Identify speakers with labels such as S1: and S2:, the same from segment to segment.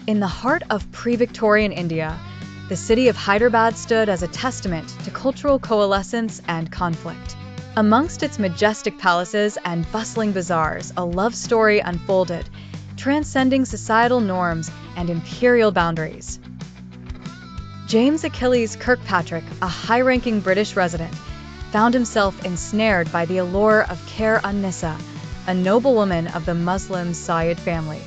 S1: In the heart of pre-Victorian India, the city of Hyderabad stood as a testament to cultural coalescence and conflict. Amongst its majestic palaces and bustling bazaars, a love story unfolded, transcending societal norms and imperial boundaries. James Achilles Kirkpatrick, a high-ranking British resident, found himself ensnared by the allure of Khair-un-Nissa, a noblewoman of the Muslim Sayyid family.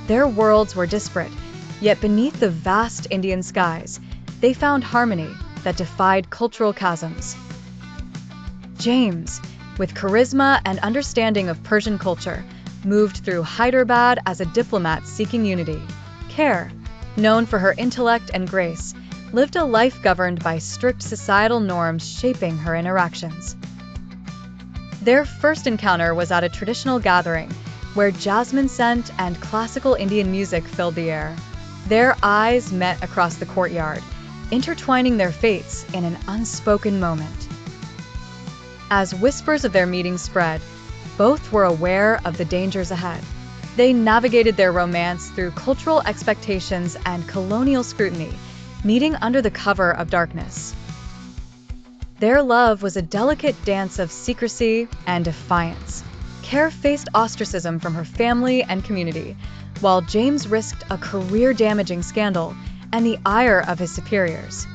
S1: Their worlds were disparate, yet beneath the vast Indian skies, they found harmony that defied cultural chasms. James, with charisma and understanding of Persian culture, moved through Hyderabad as a diplomat seeking unity. Khair, known for her intellect and grace, lived a life governed by strict societal norms shaping her interactions. Their first encounter was at a traditional gathering, where jasmine scent and classical Indian music filled the air. Their eyes met across the courtyard, intertwining their fates in an unspoken moment. As whispers of their meeting spread, both were aware of the dangers ahead. They navigated their romance through cultural expectations and colonial scrutiny, meeting under the cover of darkness. Their love was a delicate dance of secrecy and defiance. Khair faced ostracism from her family and community, while James risked a career-damaging scandal and the ire of his superiors.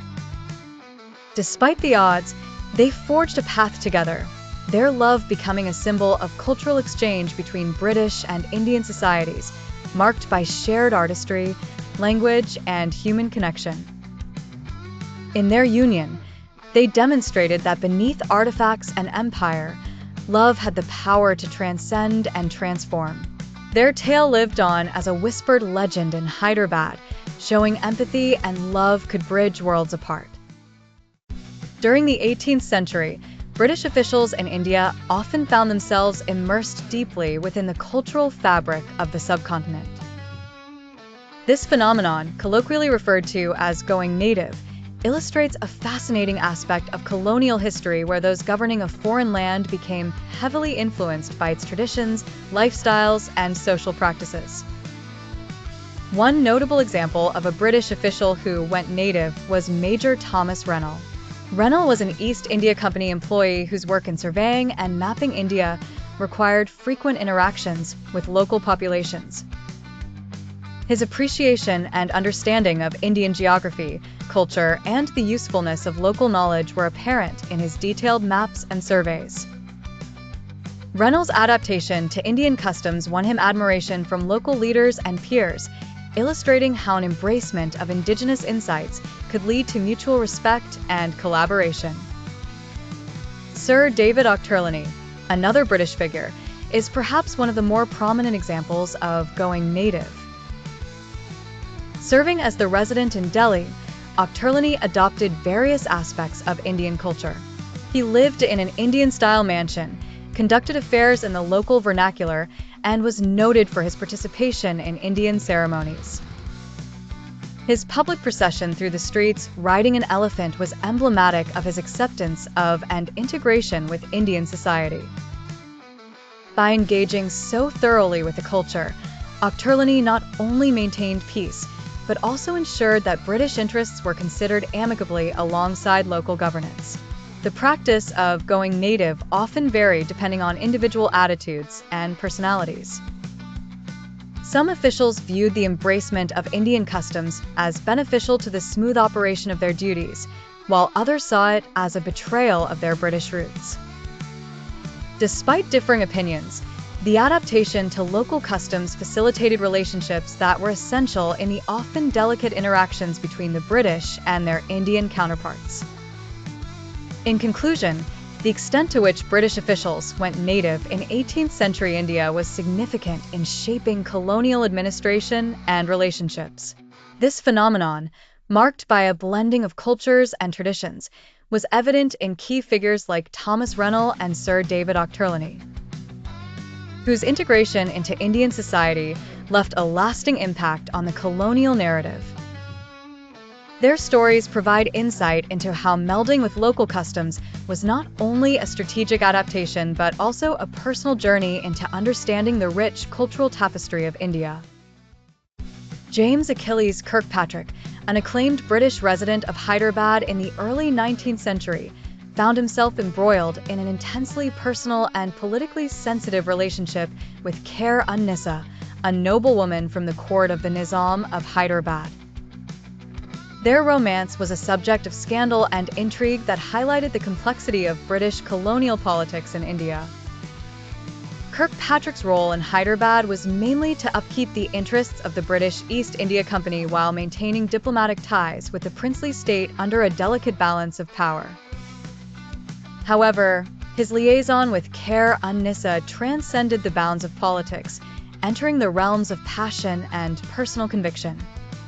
S1: Despite the odds, they forged a path together, their love becoming a symbol of cultural exchange between British and Indian societies, marked by shared artistry, language, and human connection. In their union, they demonstrated that beneath artifacts and empire, love had the power to transcend and transform. Their tale lived on as a whispered legend in Hyderabad, showing empathy and love could bridge worlds apart. During the 18th century, British officials in India often found themselves immersed deeply within the cultural fabric of the subcontinent. This phenomenon, colloquially referred to as going native, illustrates a fascinating aspect of colonial history where those governing a foreign land became heavily influenced by its traditions, lifestyles, and social practices. One notable example of a British official who went native was Major Thomas Rennell. Rennell was an East India Company employee whose work in surveying and mapping India required frequent interactions with local populations. His appreciation and understanding of Indian geography, culture, and the usefulness of local knowledge were apparent in his detailed maps and surveys. Rennell's adaptation to Indian customs won him admiration from local leaders and peers, illustrating how an embracement of indigenous insights could lead to mutual respect and collaboration. Sir David Auchterlonie, another British figure, is perhaps one of the more prominent examples of going native. Serving as the resident in Delhi, Auchterlonie adopted various aspects of Indian culture. He lived in an Indian-style mansion, conducted affairs in the local vernacular, and was noted for his participation in Indian ceremonies. His public procession through the streets riding an elephant was emblematic of his acceptance of and integration with Indian society. By engaging so thoroughly with the culture, Auchterlonie not only maintained peace, but also ensured that British interests were considered amicably alongside local governance. The practice of going native often varied depending on individual attitudes and personalities. Some officials viewed the embracement of Indian customs as beneficial to the smooth operation of their duties, while others saw it as a betrayal of their British roots. Despite differing opinions, the adaptation to local customs facilitated relationships that were essential in the often delicate interactions between the British and their Indian counterparts. In conclusion, the extent to which British officials went native in 18th century India was significant in shaping colonial administration and relationships. This phenomenon, marked by a blending of cultures and traditions, was evident in key figures like Thomas Rennell and Sir David Auchterlonie, whose integration into Indian society left a lasting impact on the colonial narrative. Their stories provide insight into how melding with local customs was not only a strategic adaptation but also a personal journey into understanding the rich cultural tapestry of India. James Achilles Kirkpatrick, an acclaimed British resident of Hyderabad in the early 19th century, found himself embroiled in an intensely personal and politically sensitive relationship with Khair-un-Nissa, a noblewoman from the court of the Nizam of Hyderabad. Their romance was a subject of scandal and intrigue that highlighted the complexity of British colonial politics in India. Kirkpatrick's role in Hyderabad was mainly to upkeep the interests of the British East India Company while maintaining diplomatic ties with the princely state under a delicate balance of power. However, his liaison with Khair-un-Nissa transcended the bounds of politics, entering the realms of passion and personal conviction.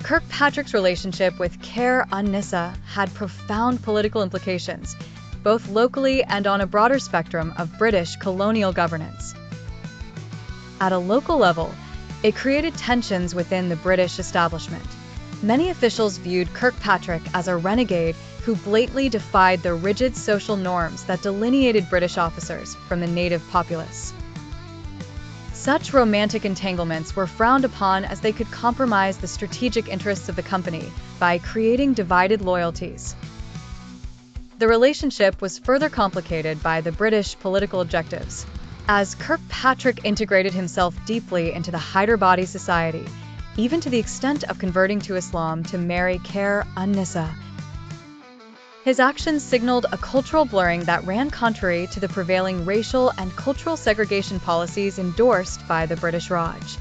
S1: Kirkpatrick's relationship with Khair-un-Nissa had profound political implications, both locally and on a broader spectrum of British colonial governance. At a local level, it created tensions within the British establishment. Many officials viewed Kirkpatrick as a renegade who blatantly defied the rigid social norms that delineated British officers from the native populace. Such romantic entanglements were frowned upon as they could compromise the strategic interests of the company by creating divided loyalties. The relationship was further complicated by the British political objectives. As Kirkpatrick integrated himself deeply into the Hyderabadi society, even to the extent of converting to Islam to marry Khair-un-Nissa. His actions signaled a cultural blurring that ran contrary to the prevailing racial and cultural segregation policies endorsed by the British Raj.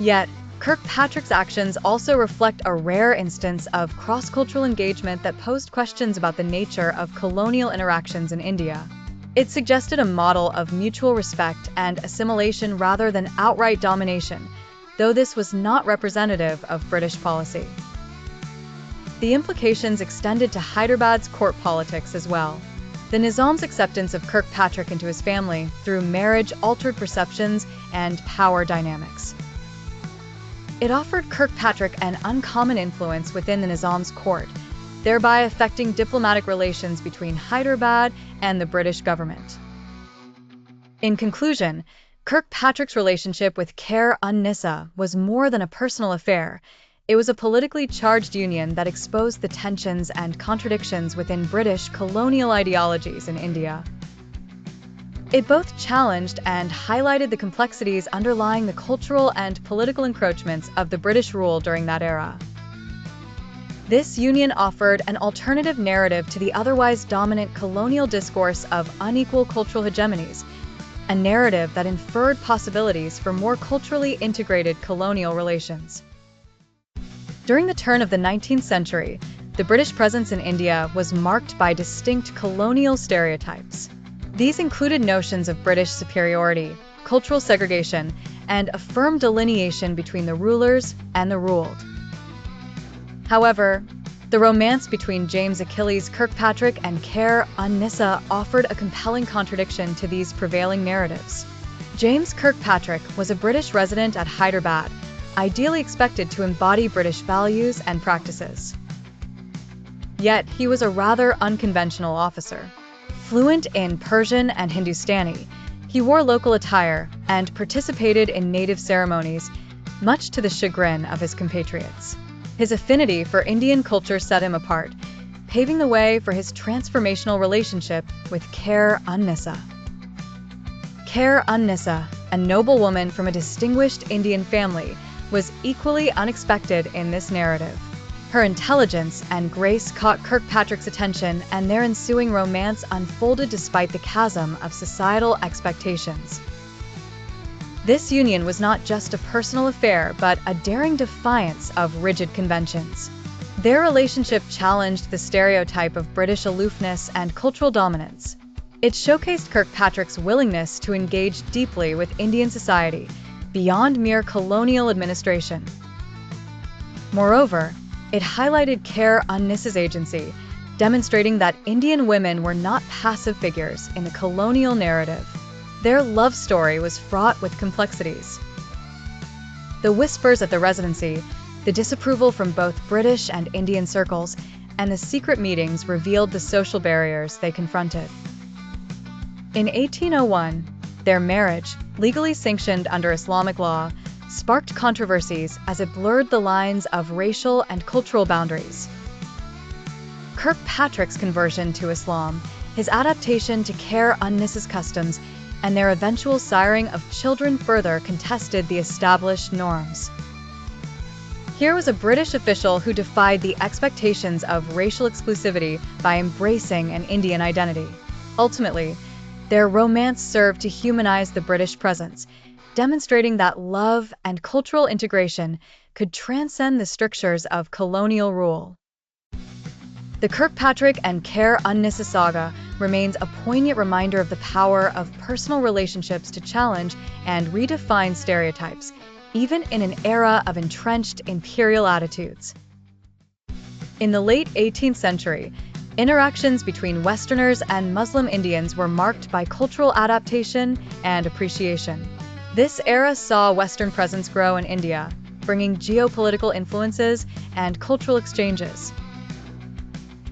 S1: Yet, Kirkpatrick's actions also reflect a rare instance of cross-cultural engagement that posed questions about the nature of colonial interactions in India. It suggested a model of mutual respect and assimilation rather than outright domination, though this was not representative of British policy. The implications extended to Hyderabad's court politics as well. The Nizam's acceptance of Kirkpatrick into his family through marriage altered perceptions and power dynamics. It offered Kirkpatrick an uncommon influence within the Nizam's court, thereby affecting diplomatic relations between Hyderabad and the British government. In conclusion, Kirkpatrick's relationship with Khair-un-Nissa was more than a personal affair. It was a politically charged union that exposed the tensions and contradictions within British colonial ideologies in India. It both challenged and highlighted the complexities underlying the cultural and political encroachments of the British rule during that era. This union offered an alternative narrative to the otherwise dominant colonial discourse of unequal cultural hegemonies, a narrative that inferred possibilities for more culturally integrated colonial relations. During the turn of the 19th century, the British presence in India was marked by distinct colonial stereotypes. These included notions of British superiority, cultural segregation, and a firm delineation between the rulers and the ruled. However, the romance between James Achilles Kirkpatrick and Khair-un-Nissa offered a compelling contradiction to these prevailing narratives. James Kirkpatrick was a British resident at Hyderabad, ideally expected to embody British values and practices. Yet, he was a rather unconventional officer. Fluent in Persian and Hindustani, he wore local attire and participated in native ceremonies, much to the chagrin of his compatriots. His affinity for Indian culture set him apart, paving the way for his transformational relationship with Khair-un-Nissa. Khair-un-Nissa, a noblewoman from a distinguished Indian family, was equally unexpected in this narrative. Her intelligence and grace caught Kirkpatrick's attention, and their ensuing romance unfolded despite the chasm of societal expectations. This union was not just a personal affair, but a daring defiance of rigid conventions. Their relationship challenged the stereotype of British aloofness and cultural dominance. It showcased Kirkpatrick's willingness to engage deeply with Indian society, beyond mere colonial administration. Moreover, it highlighted Khair-un-Nissa's agency, demonstrating that Indian women were not passive figures in the colonial narrative. Their love story was fraught with complexities. The whispers at the residency, the disapproval from both British and Indian circles, and the secret meetings revealed the social barriers they confronted. In 1801, their marriage, legally sanctioned under Islamic law, sparked controversies as it blurred the lines of racial and cultural boundaries. Kirkpatrick's conversion to Islam, his adaptation to Care-un-Nissa's customs, and their eventual siring of children further contested the established norms. Here was a British official who defied the expectations of racial exclusivity by embracing an Indian identity. Ultimately, their romance served to humanize the British presence, demonstrating that love and cultural integration could transcend the strictures of colonial rule. The Kirkpatrick and Care-un-Nissa saga remains a poignant reminder of the power of personal relationships to challenge and redefine stereotypes, even in an era of entrenched imperial attitudes. In the late 18th century, interactions between Westerners and Muslim Indians were marked by cultural adaptation and appreciation. This era saw Western presence grow in India, bringing geopolitical influences and cultural exchanges.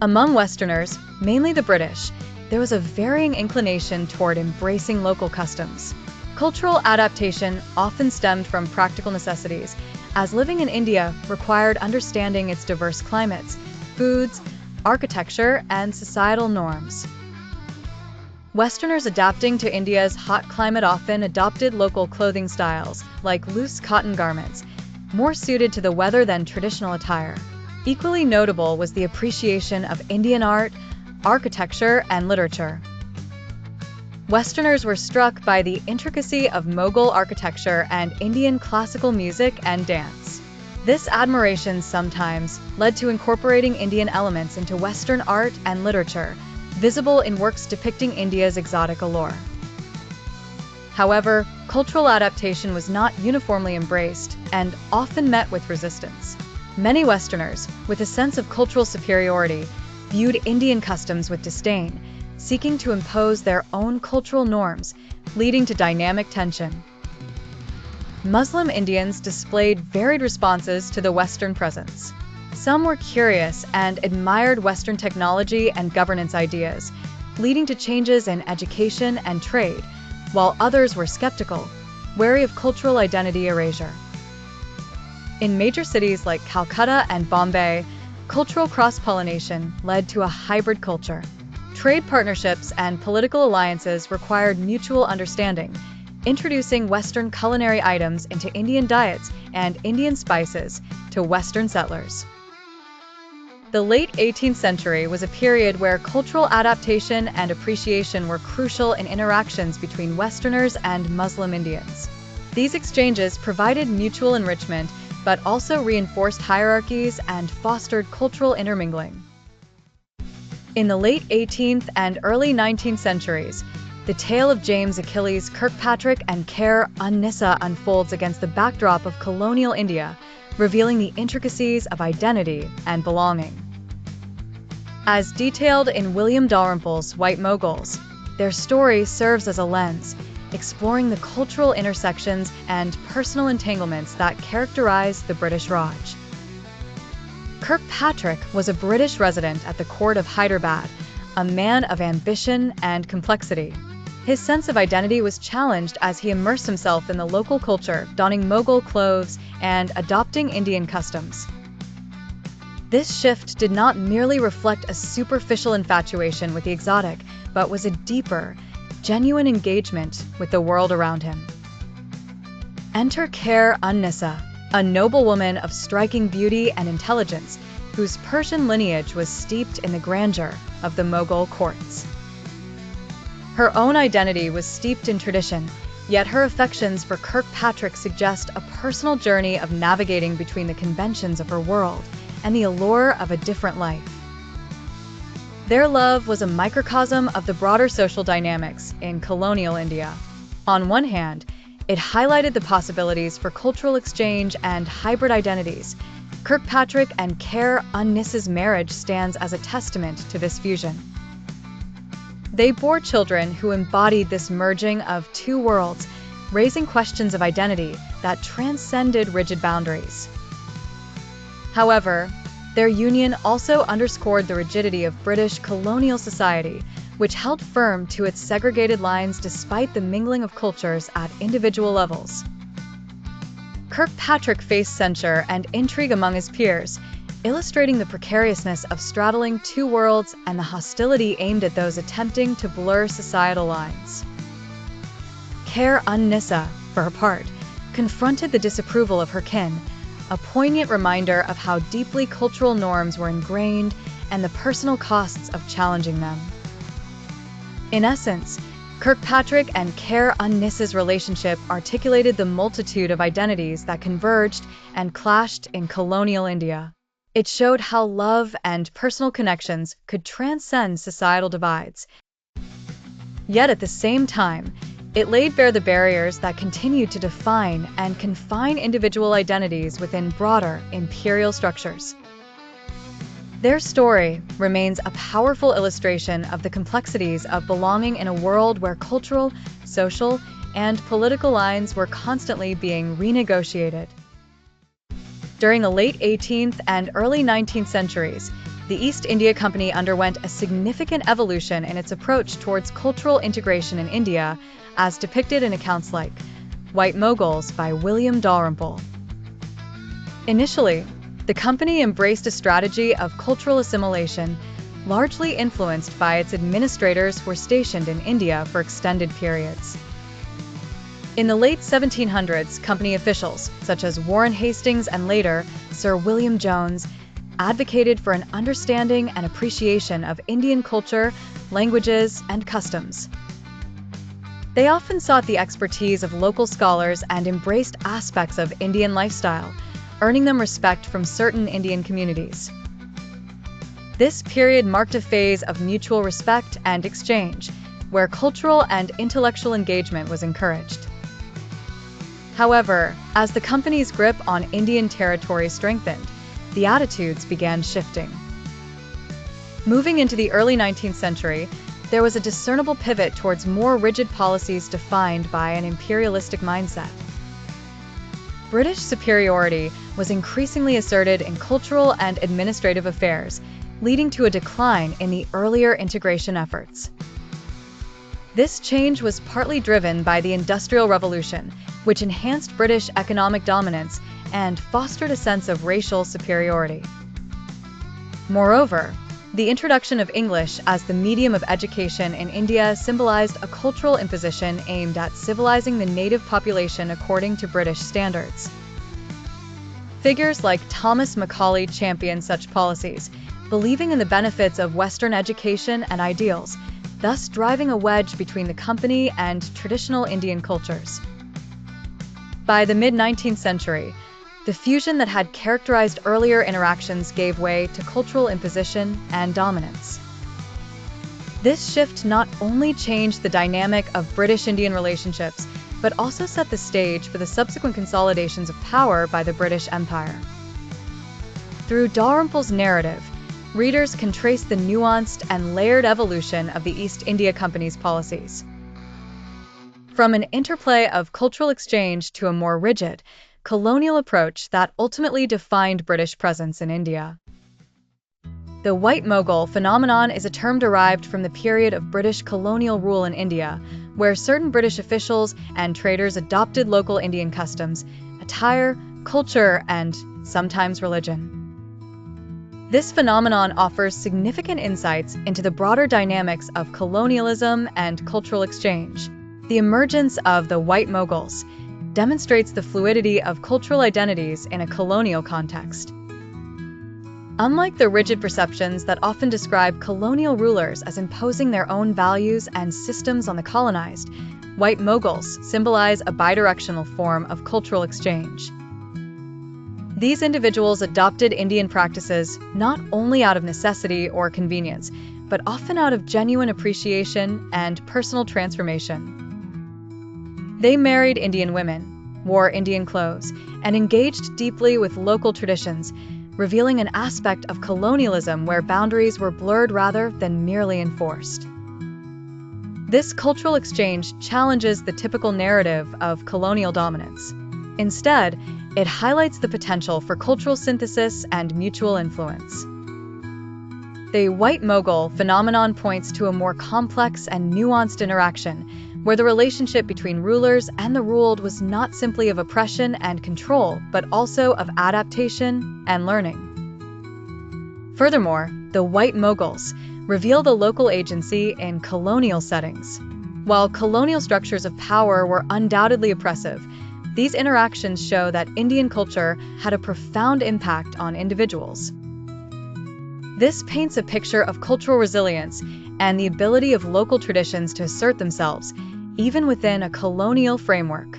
S1: Among Westerners, mainly the British, there was a varying inclination toward embracing local customs. Cultural adaptation often stemmed from practical necessities, as living in India required understanding its diverse climates, foods, architecture, and societal norms. Westerners adapting to India's hot climate often adopted local clothing styles, like loose cotton garments, more suited to the weather than traditional attire. Equally notable was the appreciation of Indian art, architecture, and literature. Westerners were struck by the intricacy of Mughal architecture and Indian classical music and dance. This admiration sometimes led to incorporating Indian elements into Western art and literature, visible in works depicting India's exotic allure. However, cultural adaptation was not uniformly embraced and often met with resistance. Many Westerners, with a sense of cultural superiority, viewed Indian customs with disdain, seeking to impose their own cultural norms, leading to dynamic tension. Muslim Indians displayed varied responses to the Western presence. Some were curious and admired Western technology and governance ideas, leading to changes in education and trade, while others were skeptical, wary of cultural identity erasure. In major cities like Calcutta and Bombay, cultural cross-pollination led to a hybrid culture. Trade partnerships and political alliances required mutual understanding, introducing Western culinary items into Indian diets and Indian spices to Western settlers. The late 18th century was a period where cultural adaptation and appreciation were crucial in interactions between Westerners and Muslim Indians. These exchanges provided mutual enrichment, but also reinforced hierarchies and fostered cultural intermingling. In the late 18th and early 19th centuries, the tale of James Achilles Kirkpatrick and Care-un-Nissa unfolds against the backdrop of colonial India, revealing the intricacies of identity and belonging. As detailed in William Dalrymple's White Mughals, their story serves as a lens, exploring the cultural intersections and personal entanglements that characterize the British Raj. Kirkpatrick was a British resident at the court of Hyderabad, a man of ambition and complexity. His sense of identity was challenged as he immersed himself in the local culture, donning Mughal clothes and adopting Indian customs. This shift did not merely reflect a superficial infatuation with the exotic, but was a deeper, genuine engagement with the world around him. Enter Care-un-Nissa, a noblewoman of striking beauty and intelligence, whose Persian lineage was steeped in the grandeur of the Mughal courts. Her own identity was steeped in tradition, yet her affections for Kirkpatrick suggest a personal journey of navigating between the conventions of her world and the allure of a different life. Their love was a microcosm of the broader social dynamics in colonial India. On one hand, it highlighted the possibilities for cultural exchange and hybrid identities. Kirkpatrick and Care-un-Nissa's marriage stands as a testament to this fusion. They bore children who embodied this merging of two worlds, raising questions of identity that transcended rigid boundaries. However, their union also underscored the rigidity of British colonial society, which held firm to its segregated lines despite the mingling of cultures at individual levels. Kirkpatrick faced censure and intrigue among his peers, illustrating the precariousness of straddling two worlds and the hostility aimed at those attempting to blur societal lines. Nissa, for her part, confronted the disapproval of her kin, a poignant reminder of how deeply cultural norms were ingrained and the personal costs of challenging them. In essence, Kirkpatrick and Nissa's relationship articulated the multitude of identities that converged and clashed in colonial India. It showed how love and personal connections could transcend societal divides. Yet at the same time, it laid bare the barriers that continued to define and confine individual identities within broader imperial structures. Their story remains a powerful illustration of the complexities of belonging in a world where cultural, social, and political lines were constantly being renegotiated. During the late 18th and early 19th centuries, the East India Company underwent a significant evolution in its approach towards cultural integration in India, as depicted in accounts like White Mughals by William Dalrymple. Initially, the company embraced a strategy of cultural assimilation, largely influenced by its administrators who were stationed in India for extended periods. In the late 1700s, company officials, such as Warren Hastings and later Sir William Jones, advocated for an understanding and appreciation of Indian culture, languages, and customs. They often sought the expertise of local scholars and embraced aspects of Indian lifestyle, earning them respect from certain Indian communities. This period marked a phase of mutual respect and exchange, where cultural and intellectual engagement was encouraged. However, as the company's grip on Indian territory strengthened, the attitudes began shifting. Moving into the early 19th century, there was a discernible pivot towards more rigid policies defined by an imperialistic mindset. British superiority was increasingly asserted in cultural and administrative affairs, leading to a decline in the earlier integration efforts. This change was partly driven by the Industrial Revolution, which enhanced British economic dominance and fostered a sense of racial superiority. Moreover, the introduction of English as the medium of education in India symbolized a cultural imposition aimed at civilizing the native population according to British standards. Figures like Thomas Macaulay championed such policies, believing in the benefits of Western education and ideals, thus driving a wedge between the company and traditional Indian cultures. By the mid-19th century, the fusion that had characterized earlier interactions gave way to cultural imposition and dominance. This shift not only changed the dynamic of British-Indian relationships, but also set the stage for the subsequent consolidations of power by the British Empire. Through Dalrymple's narrative, readers can trace the nuanced and layered evolution of the East India Company's policies. From an interplay of cultural exchange to a more rigid, colonial approach that ultimately defined British presence in India. The White Mughal phenomenon is a term derived from the period of British colonial rule in India, where certain British officials and traders adopted local Indian customs, attire, culture, and sometimes religion. This phenomenon offers significant insights into the broader dynamics of colonialism and cultural exchange. The emergence of the White Mughals demonstrates the fluidity of cultural identities in a colonial context. Unlike the rigid perceptions that often describe colonial rulers as imposing their own values and systems on the colonized, White Mughals symbolize a bidirectional form of cultural exchange. These individuals adopted Indian practices not only out of necessity or convenience, but often out of genuine appreciation and personal transformation. They married Indian women, wore Indian clothes, and engaged deeply with local traditions, revealing an aspect of colonialism where boundaries were blurred rather than merely enforced. This cultural exchange challenges the typical narrative of colonial dominance. Instead, it highlights the potential for cultural synthesis and mutual influence. The White Mughal phenomenon points to a more complex and nuanced interaction, where the relationship between rulers and the ruled was not simply of oppression and control, but also of adaptation and learning. Furthermore, the White Mughals reveal the local agency in colonial settings. While colonial structures of power were undoubtedly oppressive, these interactions show that Indian culture had a profound impact on individuals. This paints a picture of cultural resilience and the ability of local traditions to assert themselves, even within a colonial framework.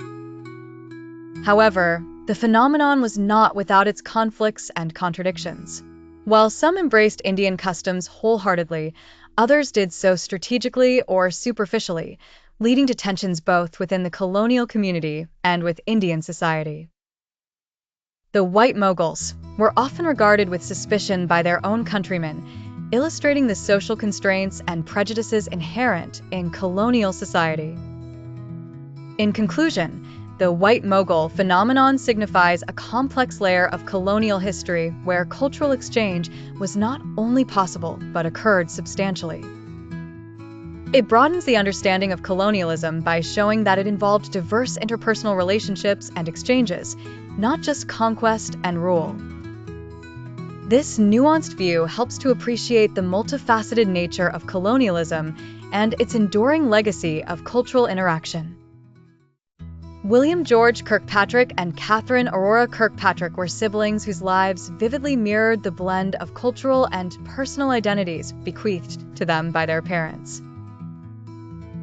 S1: However, the phenomenon was not without its conflicts and contradictions. While some embraced Indian customs wholeheartedly, others did so strategically or superficially, leading to tensions both within the colonial community and with Indian society. The White Mughals were often regarded with suspicion by their own countrymen, illustrating the social constraints and prejudices inherent in colonial society. In conclusion, the White Mughal phenomenon signifies a complex layer of colonial history where cultural exchange was not only possible but occurred substantially. It broadens the understanding of colonialism by showing that it involved diverse interpersonal relationships and exchanges, not just conquest and rule. This nuanced view helps to appreciate the multifaceted nature of colonialism and its enduring legacy of cultural interaction. William George Kirkpatrick and Catherine Aurora Kirkpatrick were siblings whose lives vividly mirrored the blend of cultural and personal identities bequeathed to them by their parents.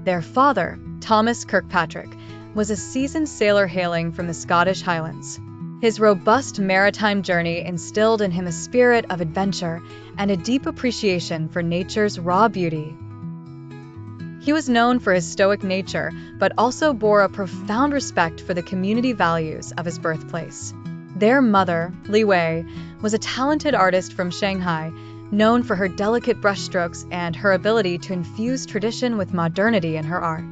S1: Their father, Thomas Kirkpatrick, was a seasoned sailor hailing from the Scottish Highlands. His robust maritime journey instilled in him a spirit of adventure and a deep appreciation for nature's raw beauty. He was known for his stoic nature, but also bore a profound respect for the community values of his birthplace. Their mother, Li Wei, was a talented artist from Shanghai, known for her delicate brushstrokes and her ability to infuse tradition with modernity in her art.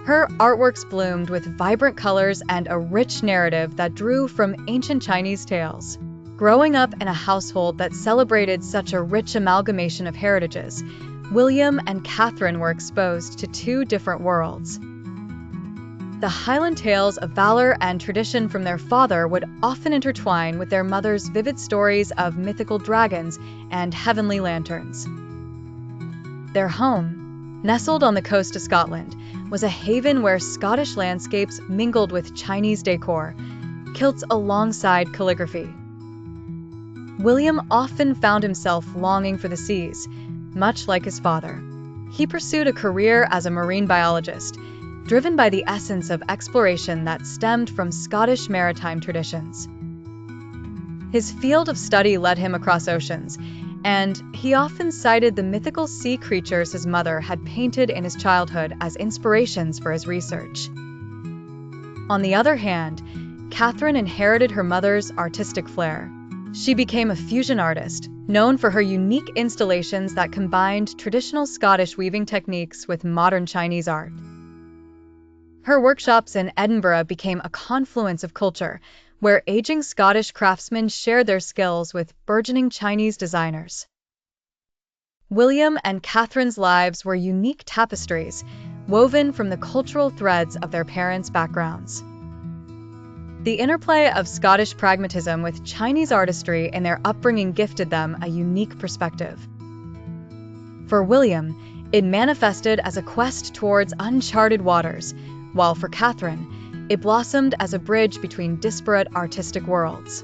S1: Her artworks bloomed with vibrant colors and a rich narrative that drew from ancient Chinese tales. Growing up in a household that celebrated such a rich amalgamation of heritages, William and Catherine were exposed to two different worlds. The Highland tales of valor and tradition from their father would often intertwine with their mother's vivid stories of mythical dragons and heavenly lanterns. Their home, nestled on the coast of Scotland, was a haven where Scottish landscapes mingled with Chinese decor, kilts alongside calligraphy. William often found himself longing for the seas, much like his father. He pursued a career as a marine biologist, driven by the essence of exploration that stemmed from Scottish maritime traditions. His field of study led him across oceans, and he often cited the mythical sea creatures his mother had painted in his childhood as inspirations for his research. On the other hand, Catherine inherited her mother's artistic flair. She became a fusion artist, known for her unique installations that combined traditional Scottish weaving techniques with modern Chinese art. Her workshops in Edinburgh became a confluence of culture, where aging Scottish craftsmen shared their skills with burgeoning Chinese designers. William and Catherine's lives were unique tapestries, woven from the cultural threads of their parents' backgrounds. The interplay of Scottish pragmatism with Chinese artistry in their upbringing gifted them a unique perspective. For William, it manifested as a quest towards uncharted waters, while for Catherine, it blossomed as a bridge between disparate artistic worlds.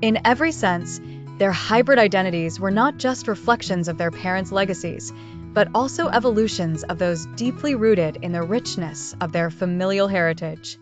S1: In every sense, their hybrid identities were not just reflections of their parents' legacies, but also evolutions of those deeply rooted in the richness of their familial heritage.